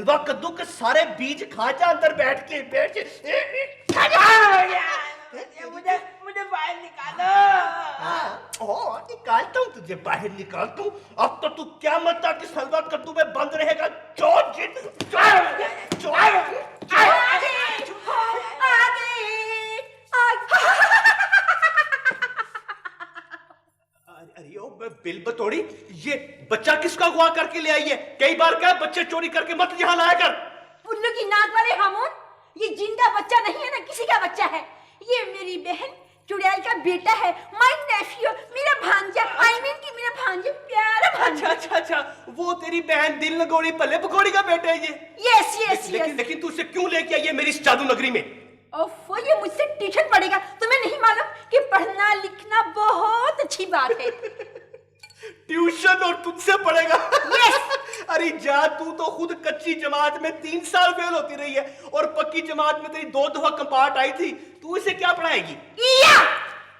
हलवा कद्दू के सारे बीज खा जा अंदर बैठ के मुझे बाहर निकालो। निकालता हूँ तुझे, बाहर निकालता हूँ। अब तो तू क्या मत कि हलवा कद्दू में बंद रहेगा। चोर बिल बतौड़ी, ये बच्चा किसका अगवा करके ले आई है? कई बार क्या बच्चे चोरी करके मत यहाँ लाया कर। उल्लू की नाक वाले हामून, ये जिंदा बच्चा नहीं है ना किसी का बच्चा है। ये मेरी बहन चुड़ैल का बेटा है, माय नेफ्यू, मेरा भांजा, आई मीन कि मेरा भांजा, प्यारा भांजा। अच्छा, वो तेरी बहन दिल लगोड़ी पल्ले पकौड़ी का बेटा है ये? यस। लेकिन तू उसे क्यों लेके आई है मेरी इस जादू नगरी में? ओफो, ये मुझसे ट्यूशन पढ़ेगा। तुम्हें नहीं मालूम कि पढ़ना लिखना बहुत अच्छी बात है। ट्यूशन और तुझसे पढ़ेगा? यस। अरे जा, तू तो खुद कच्ची जमात में 3 साल फेल होती रही है और पक्की जमात में तेरी 2 दफा कंपार्ट आई थी। तू इसे क्या पढ़ाएगी?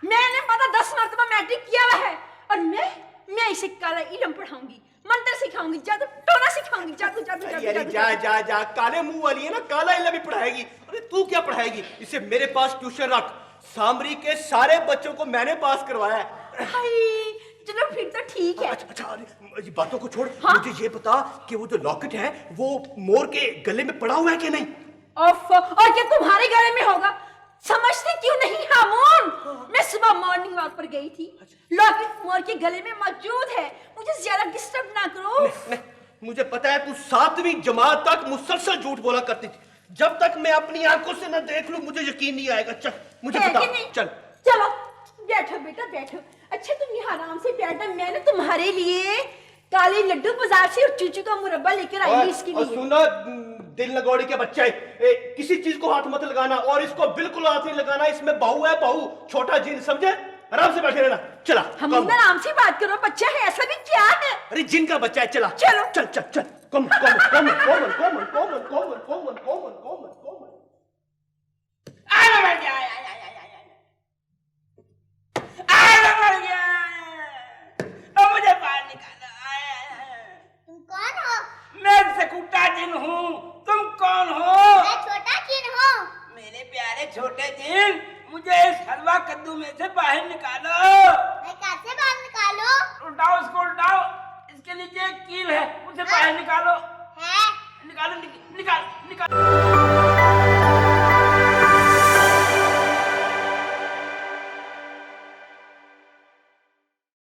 मैंने पता 10 मरतबा मैट्रिक किया हुआ है और मैं इसे काला इल्म पढ़ाऊंगी, मंत्र सिखाऊंगी, जादू टोना सिखाऊंगी, जादू। अरे जा, काले मुंह वाली है ना, काला इल्म भी पढ़ाएगी। अरे तू क्या पढ़ाएगी इसे? मेरे पास ट्यूशन रख। सामरी के सारे बच्चों को मैंने पास करवाया है। चलो फिर तो ठीक है। अच्छा, ये बातों को छोड़। हाँ? मुझे ये बता कि वो जो लॉकेट है वो मोर के गले में पड़ा हुआ है कि नहीं? और क्या तुम्हारे गले में होगा? समझते क्यों नहीं हामून? मैं सुबह मॉर्निंग वॉक पर गई थी, लॉकेट मोर के गले में मौजूद है। मुझे ज्यादा डिस्टर्ब ना करो। नहीं, मुझे पता है तू 7वीं जमात तक मुसलसल झूठ बोला करती थी। जब तक मैं अपनी आंखों से न देख लूं मुझे यकीन नहीं आएगा। चल मुझे बता। चलो बैठो बेटा, बैठो। अच्छा तुम यहाँ आराम से बैठना, मैंने तुम्हारे लिए काले लड्डू बाजार से और चूचू का मुरब्बा लेकर आई हूँ इसके लिए। सुनो दिल लगोड़ी के बच्चे, किसी चीज को हाथ मत लगाना और इसको बिल्कुल हाथ नहीं लगाना। इसमें बहू है, बहू, छोटा जिन, समझे? आराम से बैठे रहना। चला हम आराम से बात करो, बच्चा है ऐसा भी क्या है? अरे जिन का बच्चा है। चला चल। कम मुझे बाहर निकालो। तुम कौन हो? मैं सकुटा जिन हूँ। तुम कौन हो? मैं छोटा जिन हूँ। मेरे प्यारे छोटे जिन, मुझे इस हलवा कद्दू में से बाहर निकालो। मैं कैसे बाहर निकालूं? उल्टाओ इसको, उल्टाओ। इसके नीचे एक कील है, उसे बाहर निकालो। है? निकालो।